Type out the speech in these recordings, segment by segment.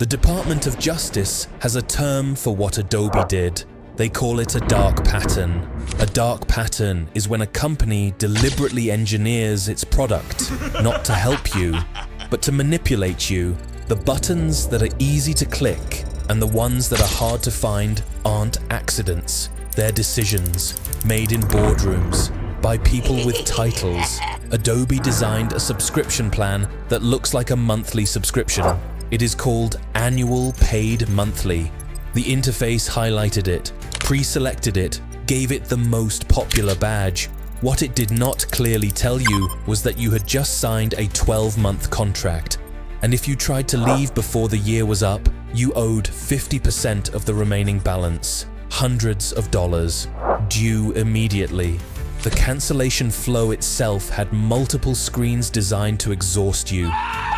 The Department of Justice has a term for what Adobe did. They call it a dark pattern. A dark pattern is when a company deliberately engineers its product, not to help you, but to manipulate you. The buttons that are easy to click and the ones that are hard to find aren't accidents. They're decisions made in boardrooms by people with titles. Adobe designed a subscription plan that looks like a monthly subscription. It is called Annual Paid Monthly. The interface highlighted it, pre-selected it, gave it the most popular badge. What it did not clearly tell you was that you had just signed a 12-month contract, and if you tried to leave before the year was up, you owed 50% of the remaining balance, hundreds of dollars, due immediately. The cancellation flow itself had multiple screens designed to exhaust you.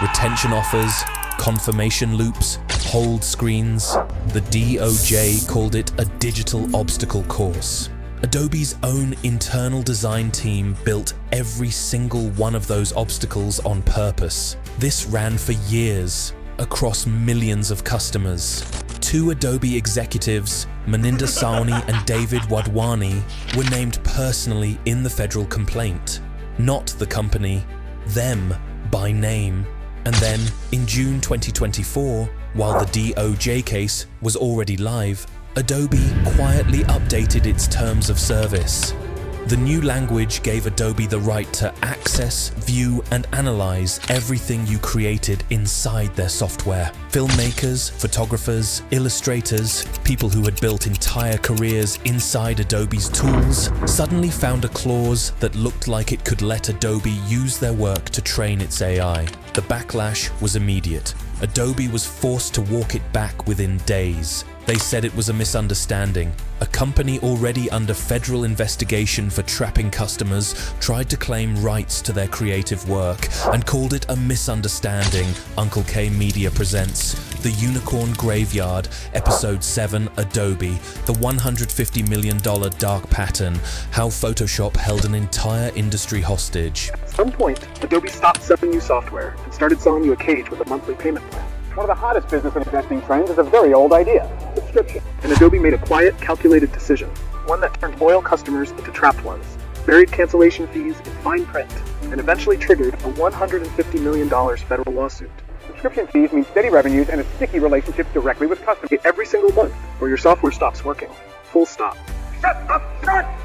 Retention offers, confirmation loops, hold screens. The DOJ called it a digital obstacle course. Adobe's own internal design team built every single one of those obstacles on purpose. This ran for years, across millions of customers. Two Adobe executives, Maninder Sawhney and David Wadhwani, were named personally in the federal complaint. Not the company, them by name. And then, in June 2024, while the DOJ case was already live, Adobe quietly updated its terms of service. The new language gave Adobe the right to access, view, and analyze everything you created inside their software. Filmmakers, photographers, illustrators, people who had built entire careers inside Adobe's tools, suddenly found a clause that looked like it could let Adobe use their work to train its AI. The backlash was immediate. Adobe was forced to walk it back within days. They said it was a misunderstanding. A company already under federal investigation for trapping customers tried to claim rights to their creative work and called it a misunderstanding. Uncle K Media presents The Unicorn Graveyard, Episode 7, Adobe, the $150 million dark pattern, how Photoshop held an entire industry hostage. At some point, Adobe stopped selling you software and started selling you a cage with a monthly payment plan. One of the hottest business investing trends is a very old idea, subscription. And Adobe made a quiet, calculated decision, one that turned loyal customers into trapped ones, buried cancellation fees in fine print, and eventually triggered a $150 million federal lawsuit. Subscription fees mean steady revenues and a sticky relationship directly with customers every single month, or your software stops working. Full stop. Shut up! Shut up!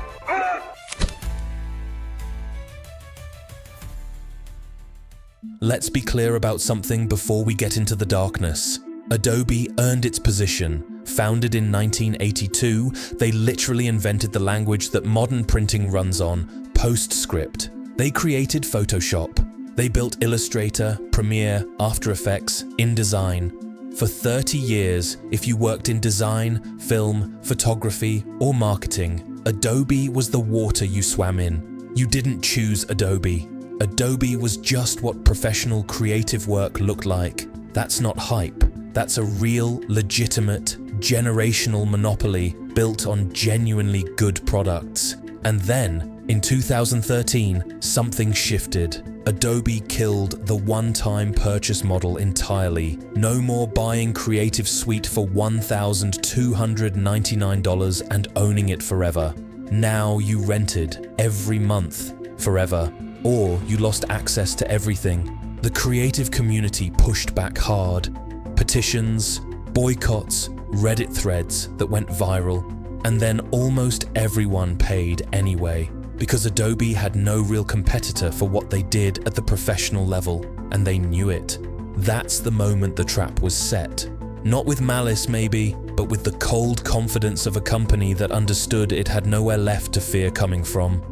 Let's be clear about something before we get into the darkness. Adobe earned its position. Founded in 1982, they literally invented the language that modern printing runs on, PostScript. They created Photoshop. They built Illustrator, Premiere, After Effects, InDesign. For 30 years, if you worked in design, film, photography, or marketing, Adobe was the water you swam in. You didn't choose Adobe. Adobe was just what professional creative work looked like. That's not hype. That's a real, legitimate, generational monopoly built on genuinely good products. And then, in 2013, something shifted. Adobe killed the one-time purchase model entirely. No more buying Creative Suite for $1,299 and owning it forever. Now you rented every month, forever. Or you lost access to everything. The creative community pushed back hard. Petitions, boycotts, Reddit threads that went viral. And then almost everyone paid anyway, because Adobe had no real competitor for what they did at the professional level, and they knew it. That's the moment the trap was set. Not with malice maybe, but with the cold confidence of a company that understood it had nowhere left to fear coming from.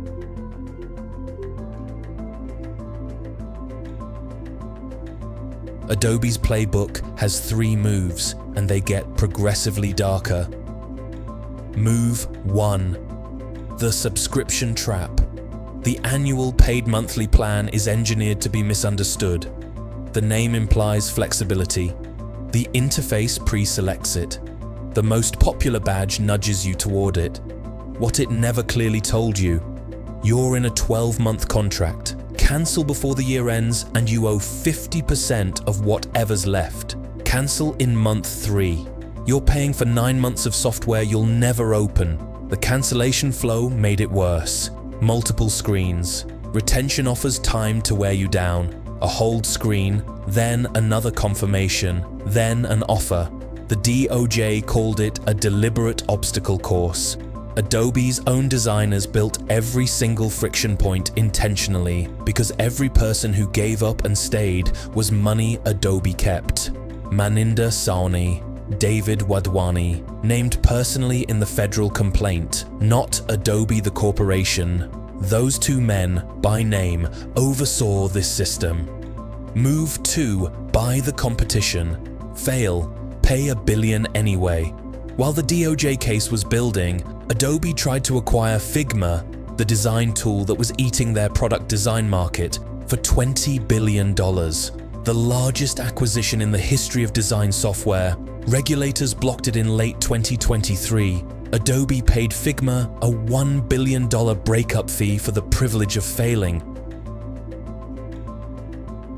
Adobe's playbook has 3 moves, and they get progressively darker. Move 1. The subscription trap. The annual paid monthly plan is engineered to be misunderstood. The name implies flexibility. The interface pre-selects it. The most popular badge nudges you toward it. What it never clearly told you: you're in a 12-month contract. Cancel before the year ends and you owe 50% of whatever's left. Cancel in month 3. You're paying for 9 months of software you'll never open. The cancellation flow made it worse. Multiple screens. Retention offers time to wear you down. A hold screen, then another confirmation, then an offer. The DOJ called it a deliberate obstacle course. Adobe's own designers built every single friction point intentionally because every person who gave up and stayed was money Adobe kept. Maninder Sawhney, David Wadhwani, named personally in the federal complaint, not Adobe the corporation. Those 2 men, by name, oversaw this system. Move 2, buy the competition. Fail, pay $1 billion anyway. While the DOJ case was building, Adobe tried to acquire Figma, the design tool that was eating their product design market, for $20 billion. The largest acquisition in the history of design software. Regulators blocked it in late 2023. Adobe paid Figma a $1 billion breakup fee for the privilege of failing.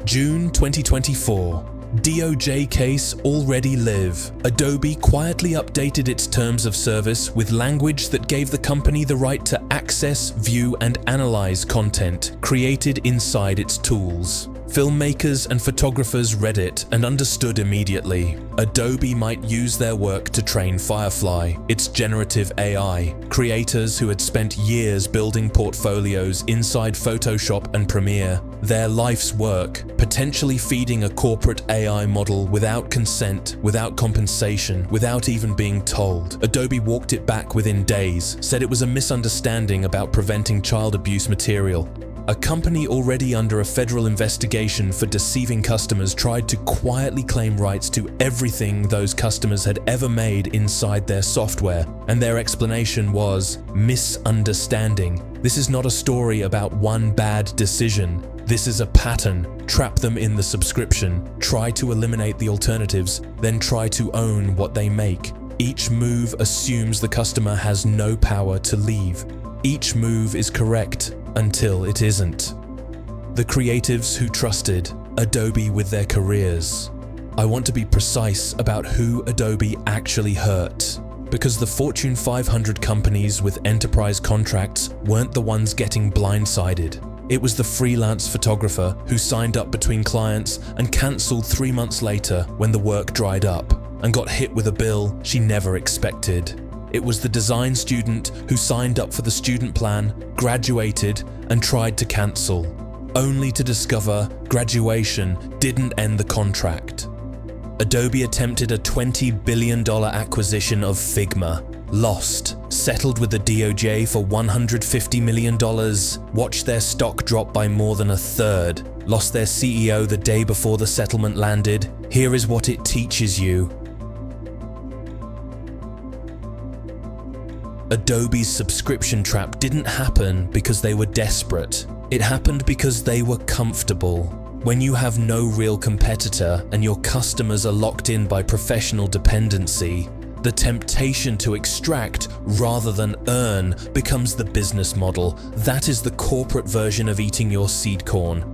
June 2024. DOJ case already live. Adobe quietly updated its terms of service with language that gave the company the right to access, view, and analyze content created inside its tools. Filmmakers and photographers read it and understood immediately. Adobe might use their work to train Firefly, its generative AI. Creators who had spent years building portfolios inside Photoshop and Premiere, their life's work, potentially feeding a corporate AI model without consent, without compensation, without even being told. Adobe walked it back within days, said it was a misunderstanding about preventing child abuse material. A company already under a federal investigation for deceiving customers tried to quietly claim rights to everything those customers had ever made inside their software, and their explanation was misunderstanding. This is not a story about one bad decision. This is a pattern. Trap them in the subscription, try to eliminate the alternatives, then try to own what they make. Each move assumes the customer has no power to leave. Each move is correct until it isn't. The creatives who trusted Adobe with their careers. I want to be precise about who Adobe actually hurt, because the Fortune 500 companies with enterprise contracts weren't the ones getting blindsided. It was the freelance photographer who signed up between clients and cancelled 3 months later when the work dried up and got hit with a bill she never expected. It was the design student who signed up for the student plan, graduated, and tried to cancel, only to discover graduation didn't end the contract. Adobe attempted a $20 billion acquisition of Figma, lost, settled with the DOJ for $150 million, watched their stock drop by more than 1/3, lost their CEO the day before the settlement landed. Here is what it teaches you. Adobe's subscription trap didn't happen because they were desperate. It happened because they were comfortable. When you have no real competitor and your customers are locked in by professional dependency, the temptation to extract rather than earn becomes the business model. That is the corporate version of eating your seed corn.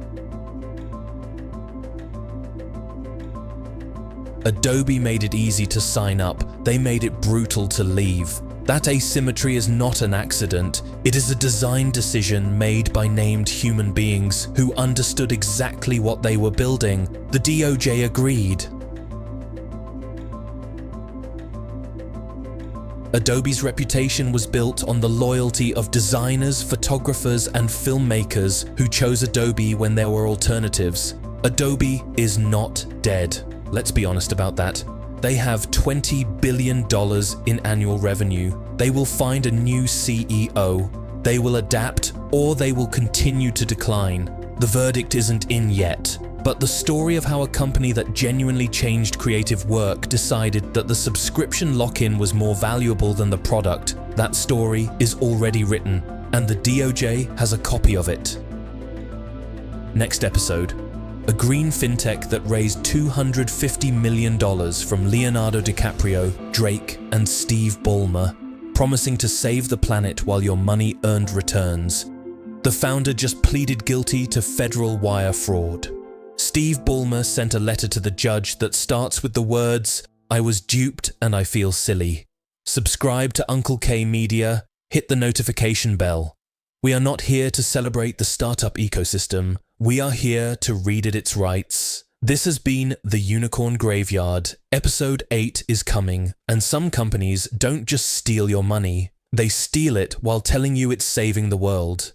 Adobe made it easy to sign up. They made it brutal to leave. That asymmetry is not an accident. It is a design decision made by named human beings who understood exactly what they were building. The DOJ agreed. Adobe's reputation was built on the loyalty of designers, photographers, and filmmakers who chose Adobe when there were alternatives. Adobe is not dead. Let's be honest about that. They have $20 billion in annual revenue. They will find a new CEO. They will adapt, or they will continue to decline. The verdict isn't in yet. But the story of how a company that genuinely changed creative work decided that the subscription lock-in was more valuable than the product, that story is already written, and the DOJ has a copy of it. Next episode. A green fintech that raised $250 million from Leonardo DiCaprio, Drake, and Steve Ballmer, promising to save the planet while your money earned returns. The founder just pleaded guilty to federal wire fraud. Steve Ballmer sent a letter to the judge that starts with the words, "I was duped and I feel silly." Subscribe to Uncle K Media, hit the notification bell. We are not here to celebrate the startup ecosystem. We are here to read it its rights. This has been The Unicorn Graveyard. Episode 8 is coming, and some companies don't just steal your money. They steal it while telling you it's saving the world.